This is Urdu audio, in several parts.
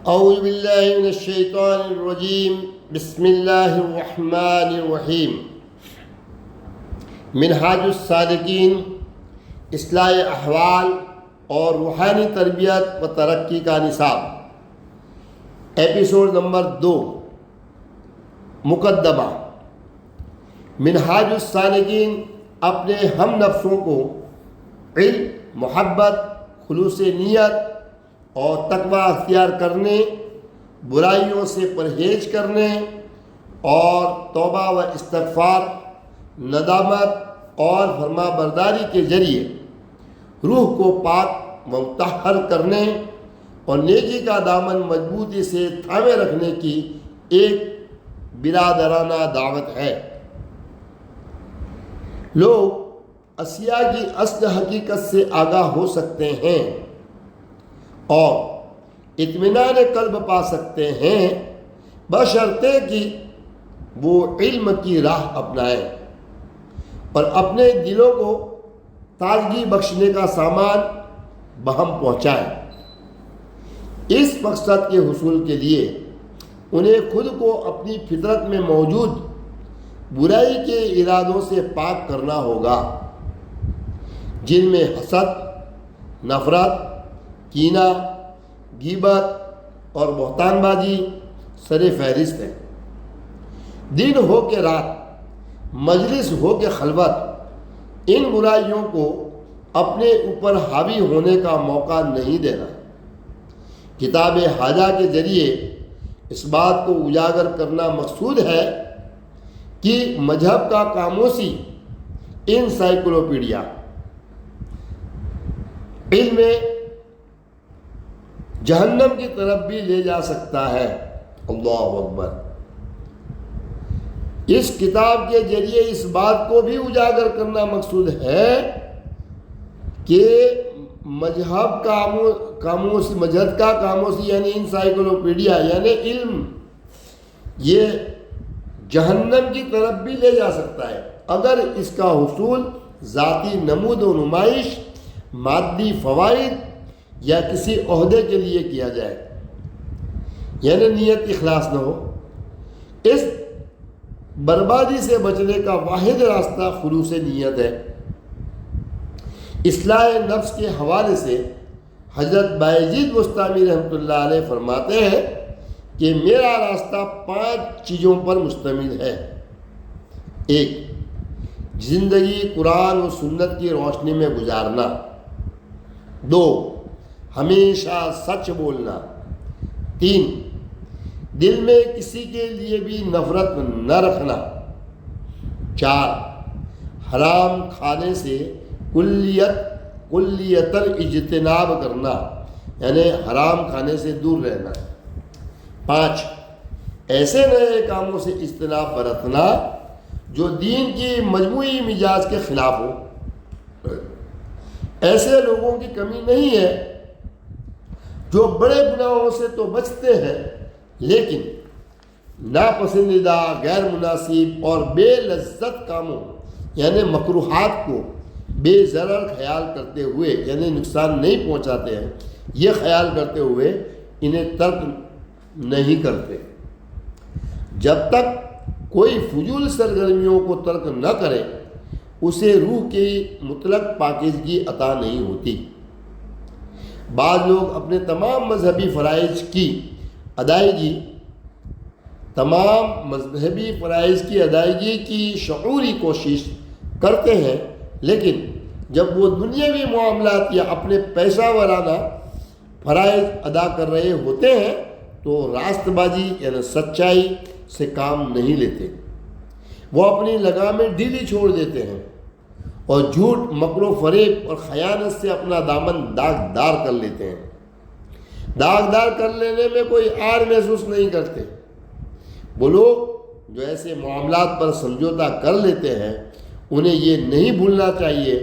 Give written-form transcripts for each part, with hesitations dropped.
اعوذ باللہ من الشیطان الرجیم بسم اللہ الرحمن الرحیم۔ منہاج السالکین اصلاح احوال اور روحانی تربیت و ترقی کا نصاب، ایپیسوڈ نمبر 2۔ مقدمہ۔ منہاج السالکین اپنے ہم نفسوں کو علم، محبت، خلوص نیت اور تقوی اختیار کرنے، برائیوں سے پرہیز کرنے اور توبہ و استغفار، ندامت اور فرما برداری کے ذریعے روح کو پاک مطہر کرنے اور نیکی کا دامن مضبوطی سے تھامے رکھنے کی ایک برادرانہ دعوت ہے۔ لوگ اشیاء کی اصل حقیقت سے آگاہ ہو سکتے ہیں اور اطمینان قلب پا سکتے ہیں، بشرطے کہ وہ علم کی راہ اپنائیں اور اپنے دلوں کو تازگی بخشنے کا سامان بہم پہنچائیں۔ اس مقصد کے حصول کے لیے انہیں خود کو اپنی فطرت میں موجود برائی کے ارادوں سے پاک کرنا ہوگا، جن میں حسد، نفرت، کینہ، غیبت اور بہتان بازی سر فہرست ہے۔ دن ہو کہ رات، مجلس ہو کہ خلوت، ان برائیوں کو اپنے اوپر حاوی ہونے کا موقع نہیں دینا۔ کتاب حاجہ کے ذریعے اس بات کو اجاگر کرنا مقصود ہے کہ مذہب کا قاموسی انسائکلوپیڈیا علم جہنم کی طرف بھی لے جا سکتا ہے۔ اللہ اکبر۔ اس کتاب کے ذریعے اس بات کو بھی اجاگر کرنا مقصود ہے کہ مذہب کا قاموسی یعنی انسائکلوپیڈیا یعنی علم، یہ جہنم کی طرف بھی لے جا سکتا ہے اگر اس کا حصول ذاتی نمود و نمائش، مادی فوائد یا کسی عہدے کے لیے کیا جائے، یعنی نیت اخلاص نہ ہو۔ اس بربادی سے بچنے کا واحد راستہ خلوص نیت ہے۔ اصلاح نفس کے حوالے سے حضرت بایزید بستامی رحمۃ اللہ علیہ فرماتے ہیں کہ میرا راستہ 5 چیزوں پر مشتمل ہے۔ 1، زندگی قرآن و سنت کی روشنی میں گزارنا۔ 2، ہمیشہ سچ بولنا۔ 3، دل میں کسی کے لیے بھی نفرت نہ رکھنا۔ 4، حرام کھانے سے کلیتاً اجتناب کرنا، یعنی حرام کھانے سے دور رہنا۔ 5، ایسے نئے کاموں سے اجتناب برتنا جو دین کی مجموعی مزاج کے خلاف ہو۔ ایسے لوگوں کی کمی نہیں ہے جو بڑے گناہوں سے تو بچتے ہیں لیکن ناپسندیدہ، غیر مناسب اور بے لذت کاموں یعنی مکروہات کو بے ضرر خیال کرتے ہوئے، یعنی نقصان نہیں پہنچاتے ہیں، یہ خیال کرتے ہوئے انہیں ترک نہیں کرتے۔ جب تک کوئی فضول سرگرمیوں کو ترک نہ کرے اسے روح کی مطلق پاکیزگی عطا نہیں ہوتی۔ بعض لوگ اپنے تمام مذہبی فرائض کی ادائیگی کی شعوری کوشش کرتے ہیں، لیکن جب وہ دنیاوی معاملات یا اپنے پیشہ ورانہ فرائض ادا کر رہے ہوتے ہیں تو راست بازی یعنی سچائی سے کام نہیں لیتے۔ وہ اپنی لگامیں ڈھیلی چھوڑ دیتے ہیں اور جھوٹ، مکر و فریب اور خیانت سے اپنا دامن داغدار کر لیتے ہیں۔ داغدار کر لینے میں کوئی عار محسوس نہیں کرتے۔ وہ لوگ جو ایسے معاملات پر سمجھوتا کر لیتے ہیں انہیں یہ نہیں بھولنا چاہیے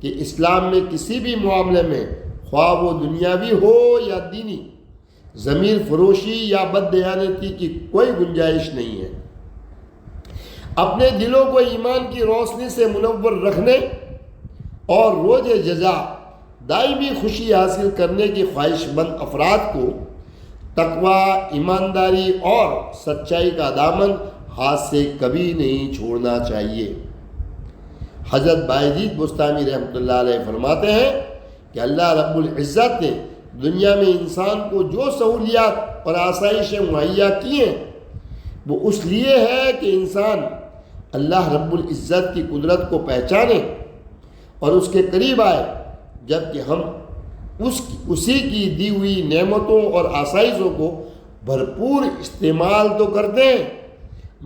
کہ اسلام میں کسی بھی معاملے میں، خواہ وہ دنیاوی ہو یا دینی، ضمیر فروشی یا بددیانتی کی کوئی گنجائش نہیں ہے۔ اپنے دلوں کو ایمان کی روشنی سے منور رکھنے اور روز جزا دائمی خوشی حاصل کرنے کی خواہش مند افراد کو تقوی، ایمانداری اور سچائی کا دامن ہاتھ سے کبھی نہیں چھوڑنا چاہیے۔ حضرت باجید بستامی رحمۃ اللہ علیہ فرماتے ہیں کہ اللہ رب العزت نے دنیا میں انسان کو جو سہولیات اور آسائشیں مہیا کی ہیں وہ اس لیے ہے کہ انسان اللہ رب العزت کی قدرت کو پہچانے اور اس کے قریب آئے، جبکہ ہم اسی کی دی ہوئی نعمتوں اور آسائشوں کو بھرپور استعمال تو کرتے ہیں،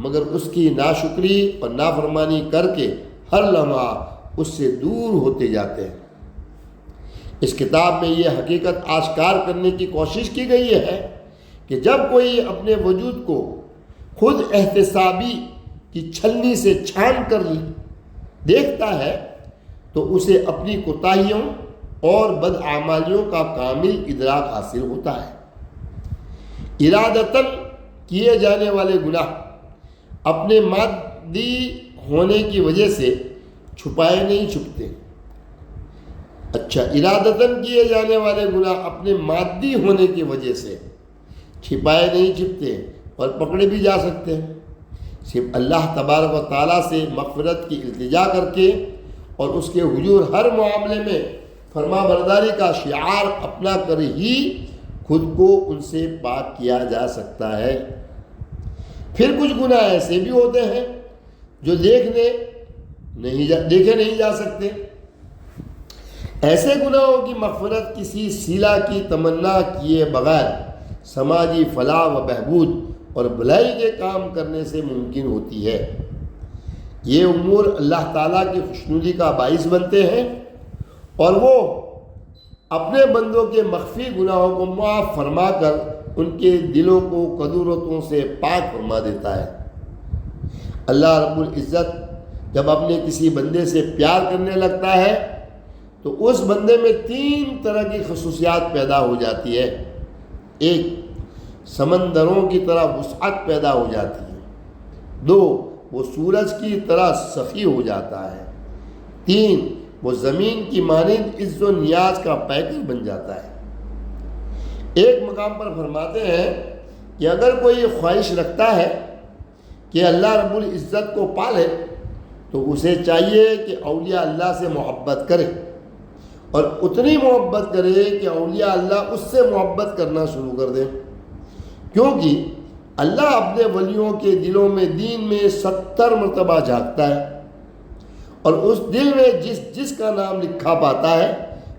مگر اس کی ناشکری اور نافرمانی کر کے ہر لمحہ اس سے دور ہوتے جاتے ہیں۔ اس کتاب میں یہ حقیقت آشکار کرنے کی کوشش کی گئی ہے کہ جب کوئی اپنے وجود کو خود احتسابی کی چھلنی سے چھان کر دیکھتا ہے تو اسے اپنی کوتاہیوں اور بدعمالیوں کا کامل ادراک حاصل ہوتا ہے۔ ارادتاً کیے جانے والے گناہ اپنے مادی ہونے کی وجہ سے چھپائے نہیں چھپتے۔ ارادتاً کیے جانے والے گناہ اپنے مادی ہونے کی وجہ سے چھپائے نہیں چھپتے اور پکڑے بھی جا سکتے ہیں۔ صرف اللہ تبارک و تعالیٰ سے مغفرت کی التجا کر کے اور اس کے حضور ہر معاملے میں فرما برداری کا شعار اپنا کر ہی خود کو ان سے پاک کیا جا سکتا ہے۔ پھر کچھ گناہ ایسے بھی ہوتے ہیں جو دیکھے نہیں جا سکتے۔ ایسے گناہوں کی مغفرت کسی صلہ کی تمنا کیے بغیر سماجی فلاح و بہبود اور بھلائی کے کام کرنے سے ممکن ہوتی ہے۔ یہ امور اللہ تعالیٰ کی خوشنودی کا باعث بنتے ہیں اور وہ اپنے بندوں کے مخفی گناہوں کو معاف فرما کر ان کے دلوں کو قدورتوں سے پاک فرما دیتا ہے۔ اللہ رب العزت جب اپنے کسی بندے سے پیار کرنے لگتا ہے تو اس بندے میں 3 طرح کی خصوصیات پیدا ہو جاتی ہے۔ 1، سمندروں کی طرح وسعت پیدا ہو جاتی ہے۔ 2، وہ سورج کی طرح سخی ہو جاتا ہے۔ 3، وہ زمین کی مانند عز و نیاز کا پیکر بن جاتا ہے۔ ایک مقام پر فرماتے ہیں کہ اگر کوئی خواہش رکھتا ہے کہ اللہ رب العزت کو پالے تو اسے چاہیے کہ اولیاء اللہ سے محبت کرے اور اتنی محبت کرے کہ اولیاء اللہ اس سے محبت کرنا شروع کر دیں، کیونکہ اللہ اپنے ولیوں کے دلوں میں دین میں 70 مرتبہ جھانکتا ہے اور اس دل میں جس کا نام لکھا پاتا ہے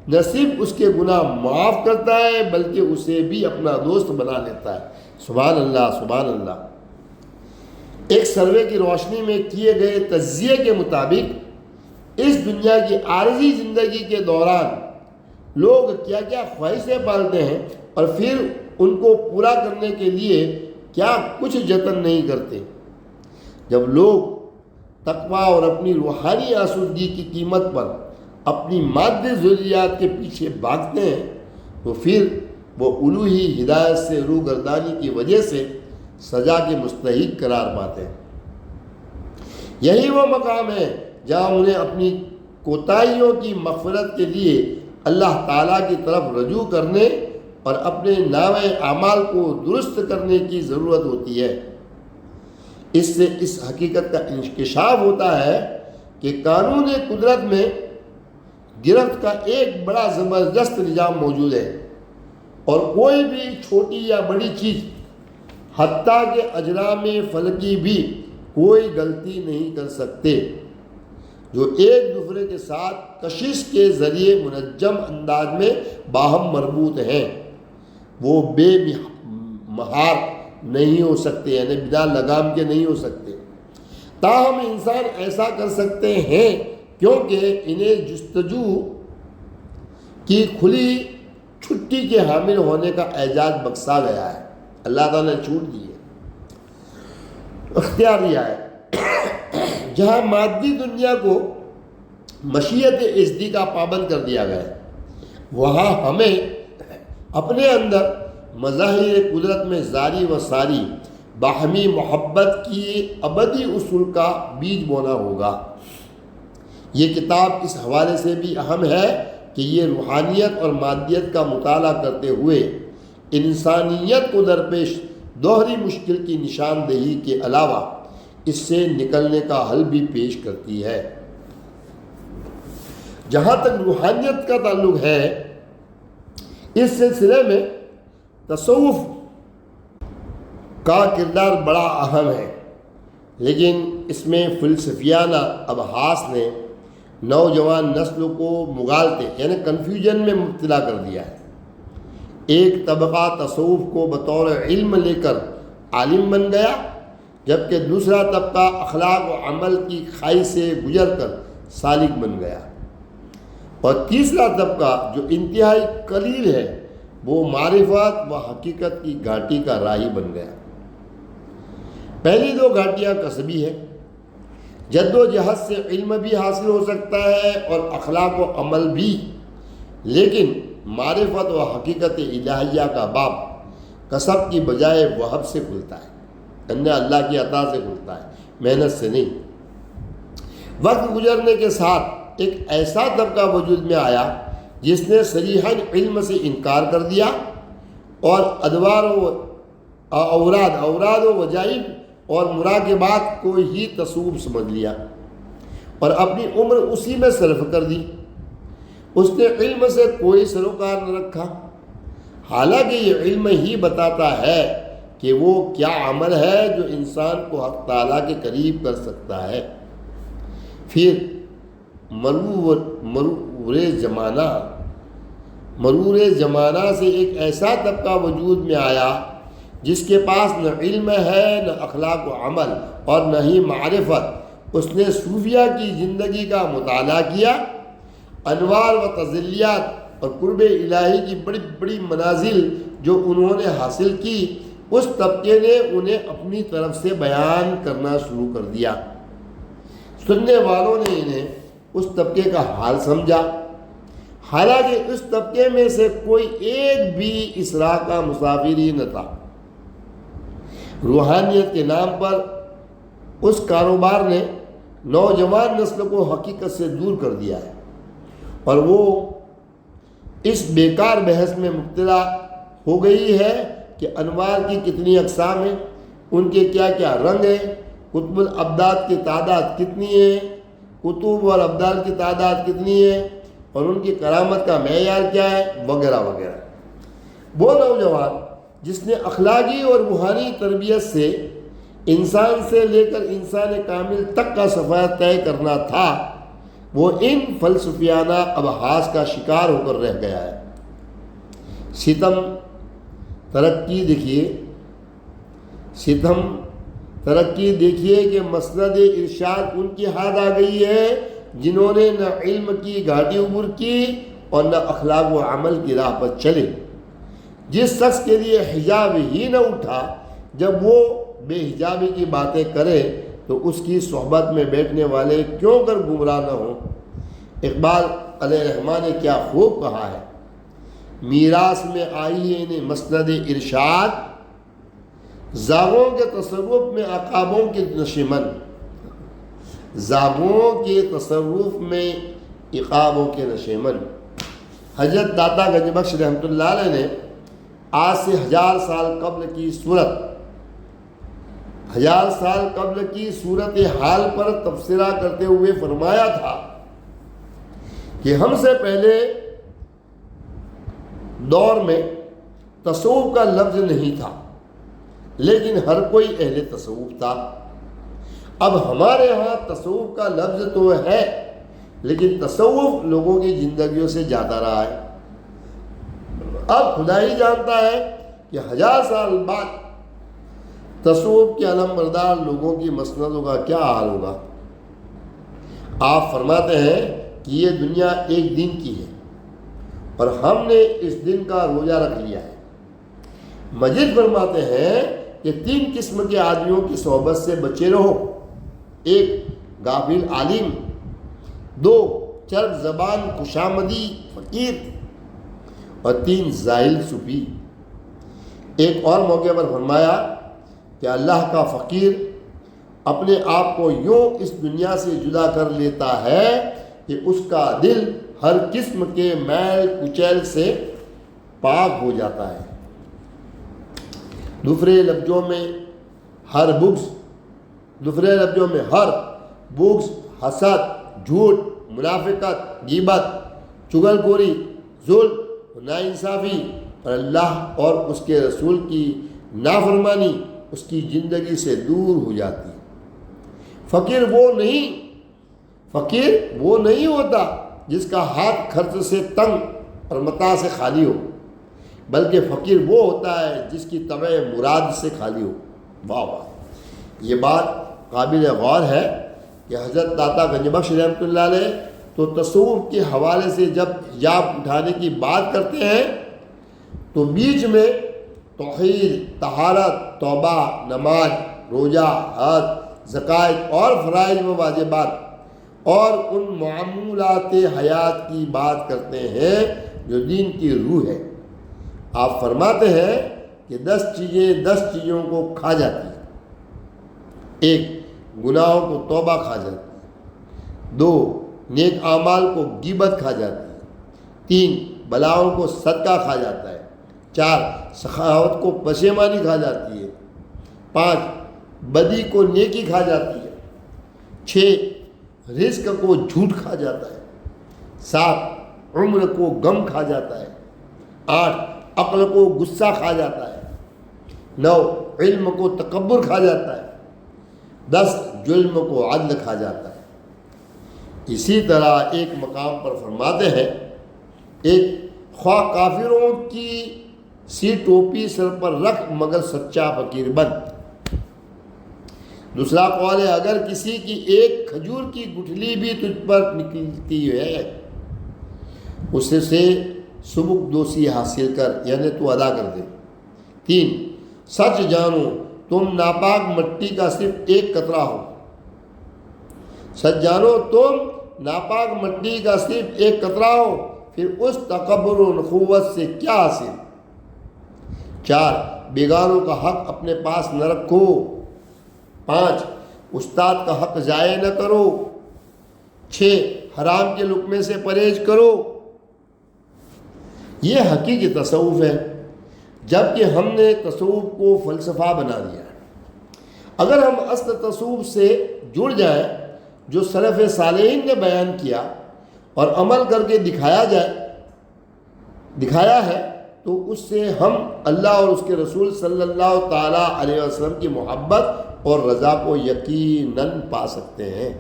نہ صرف اس کے گناہ معاف کرتا ہے بلکہ اسے بھی اپنا دوست بنا لیتا ہے۔ سبحان اللہ، سبحان اللہ۔ ایک سروے کی روشنی میں کیے گئے تجزیے کے مطابق اس دنیا کی عارضی زندگی کے دوران لوگ کیا کیا خواہشیں پالتے ہیں اور پھر ان کو پورا کرنے کے لیے کیا کچھ جتن نہیں کرتے۔ جب لوگ تقوی اور اپنی روحانی آسودگی کی قیمت پر اپنی مادی ضروریات کے پیچھے بھاگتے ہیں تو پھر وہ الوہی ہدایت سے روگردانی کی وجہ سے سزا کے مستحق قرار پاتے ہیں۔ یہی وہ مقام ہے جہاں انہیں اپنی کوتاہیوں کی مغفرت کے لیے اللہ تعالیٰ کی طرف رجوع کرنے اور اپنے نامۂ اعمال کو درست کرنے کی ضرورت ہوتی ہے۔ اس سے اس حقیقت کا انکشاف ہوتا ہے کہ قانون قدرت میں گرفت کا ایک بڑا زبردست نظام موجود ہے اور کوئی بھی چھوٹی یا بڑی چیز حتیٰ کہ اجرام فلکی بھی کوئی غلطی نہیں کر سکتے، جو ایک دوسرے کے ساتھ کشش کے ذریعے منجم انداز میں باہم مربوط ہیں، وہ بے مہار نہیں ہو سکتے، یعنی بنا لگام کے نہیں ہو سکتے۔ تاہم انسان ایسا کر سکتے ہیں کیونکہ انہیں جستجو کی کھلی چھٹی کے حامل ہونے کا اعزاز بخشا گیا ہے۔ اللہ تعالیٰ نے چھوٹ دی ہے، اختیار دیا ہے۔ جہاں مادی دنیا کو مشیت ازدی کا پابند کر دیا گیا ہے، وہاں ہمیں اپنے اندر مظاہر قدرت میں زاری و ساری باہمی محبت کی ابدی اصول کا بیج بونا ہوگا۔ یہ کتاب اس حوالے سے بھی اہم ہے کہ یہ روحانیت اور مادیت کا مطالعہ کرتے ہوئے انسانیت کو درپیش دوہری مشکل کی نشاندہی کے علاوہ اس سے نکلنے کا حل بھی پیش کرتی ہے۔ جہاں تک روحانیت کا تعلق ہے، اس سلسلے میں تصوف کا کردار بڑا اہم ہے، لیکن اس میں فلسفیانہ ابحاث نے نوجوان نسل کو مغالطے یعنی کنفیوژن میں مبتلا کر دیا ہے۔ ایک طبقہ تصوف کو بطور علم لے کر عالم بن گیا، جبکہ دوسرا طبقہ اخلاق و عمل کی کھائی سے گزر کر سالک بن گیا، اور تیسرا طبقہ جو انتہائی قلیل ہے وہ معرفت و حقیقت کی گھاٹی کا راہی بن گیا۔ پہلی دو گھاٹیاں کسبی ہیں، جد و جہد سے علم بھی حاصل ہو سکتا ہے اور اخلاق و عمل بھی، لیکن معرفت و حقیقت الہیہ کا باب کسب کی بجائے وہب سے کھلتا ہے، یعنی اللہ کی عطا سے کھلتا ہے، محنت سے نہیں۔ وقت گزرنے کے ساتھ ایک ایسا طبقہ وجود میں آیا جس نے صریحاً علم سے انکار کر دیا اور ادوار و اوراد و وظائف اور مراقبات کو ہی تصوف سمجھ لیا اور اپنی عمر اسی میں صرف کر دی۔ اس نے علم سے کوئی سروکار نہ رکھا، حالانکہ یہ علم ہی بتاتا ہے کہ وہ کیا عمل ہے جو انسان کو حق تعالیٰ کے قریب کر سکتا ہے۔ پھر مرور زمانہ سے ایک ایسا طبقہ وجود میں آیا جس کے پاس نہ علم ہے، نہ اخلاق و عمل اور نہ ہی معرفت۔ اس نے صوفیہ کی زندگی کا مطالعہ کیا، انوار و تجلیات اور قرب الہی کی بڑی بڑی منازل جو انہوں نے حاصل کی، اس طبقے نے انہیں اپنی طرف سے بیان کرنا شروع کر دیا۔ سننے والوں نے انہیں اس طبقے کا حال سمجھا، حالانکہ اس طبقے میں سے کوئی ایک بھی اس راہ کا مسافر ہی نہ تھا۔ روحانیت کے نام پر اس کاروبار نے نوجوان نسل کو حقیقت سے دور کر دیا ہے، اور وہ اس بیکار بحث میں مبتلا ہو گئی ہے کہ انوار کی کتنی اقسام ہیں، ان کے کیا کیا رنگ ہیں، قطب الابدال کی تعداد کتنی ہے، قطب اور ابدال کی تعداد کتنی ہے، اور ان کی کرامت کا معیار کیا ہے، وغیرہ وغیرہ۔ وہ نوجوان جس نے اخلاقی اور روحانی تربیت سے انسان سے لے کر انسان کامل تک کا سفر طے کرنا تھا، وہ ان فلسفیانہ ابحاث کا شکار ہو کر رہ گیا ہے۔ ستم ترقی دیکھیے کہ مسند ارشاد ان کی ہاتھ آ گئی ہے جنہوں نے نہ علم کی گھاٹی عبور کی اور نہ اخلاق و عمل کی راہ پر چلے۔ جس شخص کے لیے حجاب ہی نہ اٹھا، جب وہ بے حجابی کی باتیں کرے تو اس کی صحبت میں بیٹھنے والے کیوں کر گمراہ نہ ہوں۔ اقبال علیہ الرحمٰن نے کیا خوب کہا ہے، میراث میں آئی ہے انہیں مسند ارشاد، زاغوں کے تصرف میں عقابوں کے نشیمن، زاغوں کے تصرف میں عقابوں کے نشیمن۔ حضرت داتا گنج بخش رحمۃ اللہ علیہ نے آج سے 1000 سال قبل کی صورت حال پر تبصرہ کرتے ہوئے فرمایا تھا کہ ہم سے پہلے دور میں تصوف کا لفظ نہیں تھا، لیکن ہر کوئی اہل تصوف تھا۔ اب ہمارے ہاں تصوف کا لفظ تو ہے، لیکن تصوف لوگوں کی زندگیوں سے جاتا رہا ہے۔ اب خدا ہی جانتا ہے کہ 1000 سال بعد تصوف کے علم بردار لوگوں کی مسندوں کا کیا حال ہوگا۔ آپ فرماتے ہیں کہ یہ دنیا ایک دن کی ہے اور ہم نے اس دن کا روزہ رکھ لیا ہے۔ مجید فرماتے ہیں کہ 3 قسم کے آدمیوں کی صحبت سے بچے رہو، 1 غافل عالم، 2 چرب زبان خوشامدی فقیر، اور 3 زاہد صوفی۔ ایک اور موقع پر فرمایا کہ اللہ کا فقیر اپنے آپ کو یوں اس دنیا سے جدا کر لیتا ہے کہ اس کا دل ہر قسم کے میل کچیل سے پاک ہو جاتا ہے۔ دوسرے لفظوں میں ہر بغض، حسد، جھوٹ، منافقت، غیبت، چغل خوری، ظلم، ناانصافی اور اللہ اور اس کے رسول کی نافرمانی اس کی زندگی سے دور ہو جاتی ہے۔ فقیر وہ نہیں ہوتا جس کا ہاتھ خرچ سے تنگ اور متاع سے خالی ہو، بلکہ فقیر وہ ہوتا ہے جس کی طبع مراد سے خالی ہو۔ واہ واہ، یہ بات قابل غور ہے کہ حضرت داتا گنج بخش رحمۃ اللہ علیہ تو تصوف کے حوالے سے جب حجاب اٹھانے کی بات کرتے ہیں تو بیچ میں توحید، طہارت، توبہ، نماز، روزہ، حج، زکوٰۃ اور فرائض و واجبات اور ان معمولات حیات کی بات کرتے ہیں جو دین کی روح ہے۔ آپ فرماتے ہیں کہ 10 چیزوں کو کھا جاتی ہیں۔ 1، گناہوں کو توبہ کھا جاتی ہے۔ 2، نیک اعمال کو غیبت کھا جاتی ہے۔ 3، بلاؤں کو صدقہ کھا جاتا ہے۔ 4، سخاوت کو پشیمانی کھا جاتی ہے۔ 5، بدی کو نیکی کھا جاتی ہے۔ 6، رزق کو جھوٹ کھا جاتا ہے۔ 7، عمر کو غم کھا جاتا ہے۔ 8، عقل کو غصہ کھا جاتا ہے۔ 9، علم کو تکبر کھا جاتا ہے۔ 10، ظلم کو عدل کھا جاتا ہے۔ اسی طرح ایک مقام پر فرماتے ہیں، ایک خواہ کافروں کی سی ٹوپی سر پر رکھ مگر سچا فقیر بن۔ دوسرا قول ہے، اگر کسی کی ایک کھجور کی گٹھلی بھی تجھ پر نکلتی ہے اس سے سبک دوسی حاصل کر، یعنی تو ادا کر دے۔ 3، سچ جانو تم ناپاک مٹی کا صرف ایک قطرہ ہو۔ سچ جانو تم ناپاک مٹی کا صرف ایک قطرہ ہو، پھر اس تکبر و نخوت سے کیا حاصل۔ 4، بیگانوں کا حق اپنے پاس نہ رکھو۔ 5، استاد کا حق ضائع نہ کرو۔ 6، حرام کے لقمے سے پرہیز کرو۔ یہ حقیقی تصوف ہے، جبکہ ہم نے تصوف کو فلسفہ بنا دیا ہے۔ اگر ہم اصل تصوف سے جڑ جائیں جو سلف صالحین نے بیان کیا اور عمل کر کے دکھایا ہے تو اس سے ہم اللہ اور اس کے رسول صلی اللہ تعالیٰ علیہ وسلم کی محبت اور رضا کو یقیناً پا سکتے ہیں۔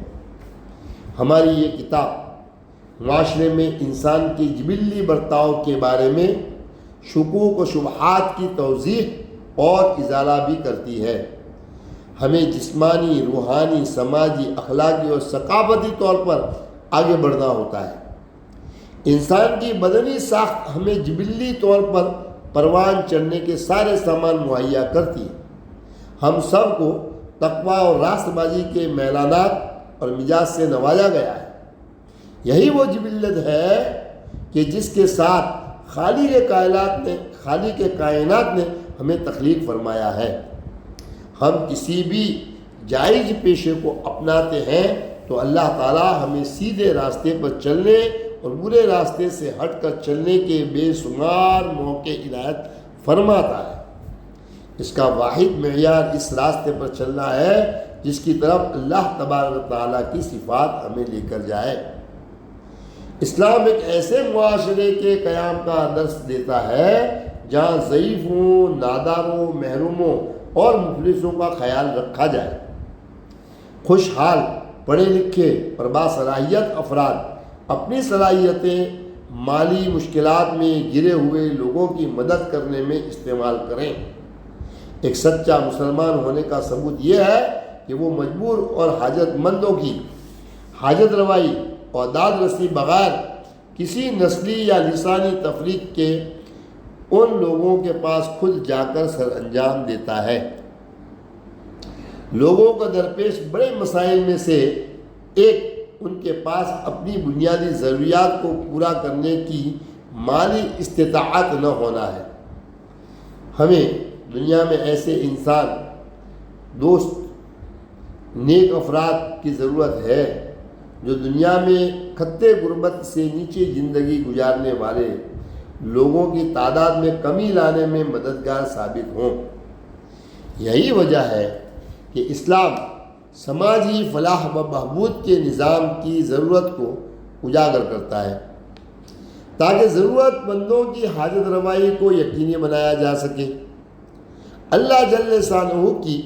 ہماری یہ کتاب معاشرے میں انسان کی جبلی برتاؤ کے بارے میں شکوک و شبہات کی توضیح اور ازالہ بھی کرتی ہے۔ ہمیں جسمانی، روحانی، سماجی، اخلاقی اور ثقافتی طور پر آگے بڑھنا ہوتا ہے۔ انسان کی بدنی ساخت ہمیں جبلی طور پر پروان چڑھنے کے سارے سامان مہیا کرتی ہے۔ ہم سب کو تقویٰ اور راست بازی کے میلانات اور مزاج سے نوازا گیا ہے۔ یہی وہ جبلت ہے کہ جس کے ساتھ خالق کائنات نے ہمیں تخلیق فرمایا ہے۔ ہم کسی بھی جائز پیشے کو اپناتے ہیں تو اللہ تعالیٰ ہمیں سیدھے راستے پر چلنے اور برے راستے سے ہٹ کر چلنے کے بے شمار موقع عنایت فرماتا ہے۔ اس کا واحد معیار اس راستے پر چلنا ہے جس کی طرف اللہ تبارک و تعالیٰ کی صفات ہمیں لے کر جائے۔ اسلام ایک ایسے معاشرے کے قیام کا درس دیتا ہے جہاں ضعیفوں، ناداروں، محروموں اور مفلسوں کا خیال رکھا جائے۔ خوشحال، پڑھے لکھے اور باصلاحیت افراد اپنی صلاحیتیں مالی مشکلات میں گرے ہوئے لوگوں کی مدد کرنے میں استعمال کریں۔ ایک سچا مسلمان ہونے کا ثبوت یہ ہے کہ وہ مجبور اور حاجت مندوں کی حاجت روائی اور داد رسی بغیر کسی نسلی یا لسانی تفریق کے ان لوگوں کے پاس خود جا کر سر انجام دیتا ہے۔ لوگوں کو درپیش بڑے مسائل میں سے ایک ان کے پاس اپنی بنیادی ضروریات کو پورا کرنے کی مالی استطاعت نہ ہونا ہے۔ ہمیں دنیا میں ایسے انسان، دوست، نیک افراد کی ضرورت ہے جو دنیا میں خطے غربت سے نیچے زندگی گزارنے والے لوگوں کی تعداد میں کمی لانے میں مددگار ثابت ہوں۔ یہی وجہ ہے کہ اسلام سماجی فلاح و بہبود کے نظام کی ضرورت کو اجاگر کرتا ہے تاکہ ضرورت مندوں کی حاجت روائی کو یقینی بنایا جا سکے۔ اللہ جل شانہ کی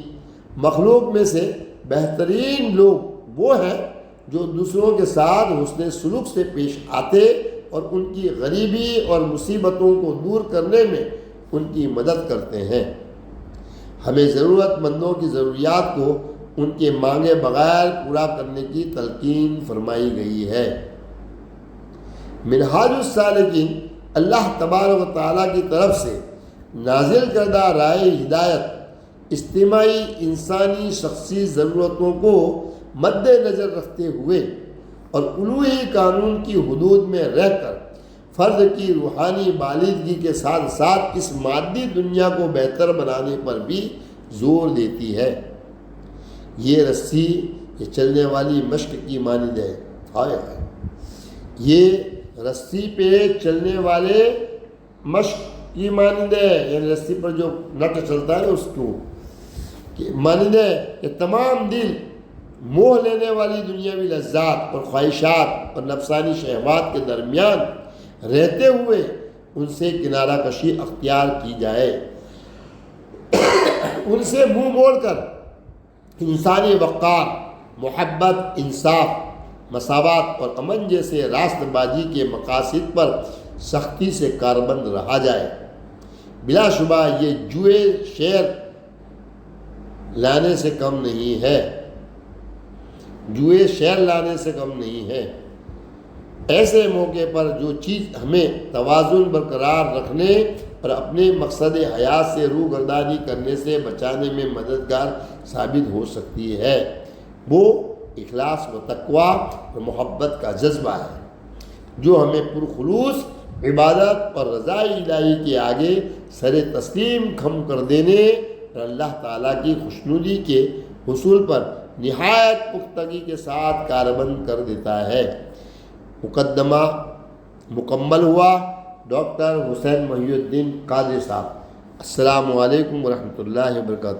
مخلوق میں سے بہترین لوگ وہ ہیں جو دوسروں کے ساتھ حسن سلوک سے پیش آتے اور ان کی غریبی اور مصیبتوں کو دور کرنے میں ان کی مدد کرتے ہیں۔ ہمیں ضرورت مندوں کی ضروریات کو ان کے مانگے بغیر پورا کرنے کی تلقین فرمائی گئی ہے۔ منہاج السالکین اللہ تبارک و تعالیٰ کی طرف سے نازل کردہ راہ ہدایت اجتماعی انسانی شخصی ضرورتوں کو مد نظر رکھتے ہوئے اور الوہی قانون کی حدود میں رہ کر فرد کی روحانی بالغی کے ساتھ ساتھ اس مادی دنیا کو بہتر بنانے پر بھی زور دیتی ہے۔ یہ رسی یہ چلنے والی مشق کی مانند ہے۔ ہائے ہائے، یہ رسی پہ چلنے والے مشق کی مانند ہے، یعنی رسی پر جو نٹ چلتا ہے اس کو مانند ہے کہ تمام دل موہ لینے والی دنیاوی لذات اور خواہشات اور نفسانی شہوات کے درمیان رہتے ہوئے ان سے کنارہ کشی اختیار کی جائے، ان سے منہ موڑ کر انسانی وقار، محبت، انصاف، مساوات اور امن جیسے راست بازی کے مقاصد پر سختی سے کاربند رہا جائے۔ بلا شبہ یہ جوئے شعر لانے سے کم نہیں ہے، جوئے شعر لانے سے کم نہیں ہے۔ ایسے موقع پر جو چیز ہمیں توازن برقرار رکھنے اور اپنے مقصد حیات سے روگردانی کرنے سے بچانے میں مددگار ثابت ہو سکتی ہے، وہ اخلاص و تقویٰ اور محبت کا جذبہ ہے جو ہمیں پرخلوص عبادت اور رضا الہی کے آگے سر تسلیم خم کر دینے اور اللہ تعالیٰ کی خوشنودی کے حصول پر نہایت پختگی کے ساتھ کاربند کر دیتا ہے۔ مقدمہ مکمل ہوا۔ ڈاکٹر حسین محی الدین قادری صاحب۔ السلام علیکم ورحمۃ اللہ وبرکاتہ۔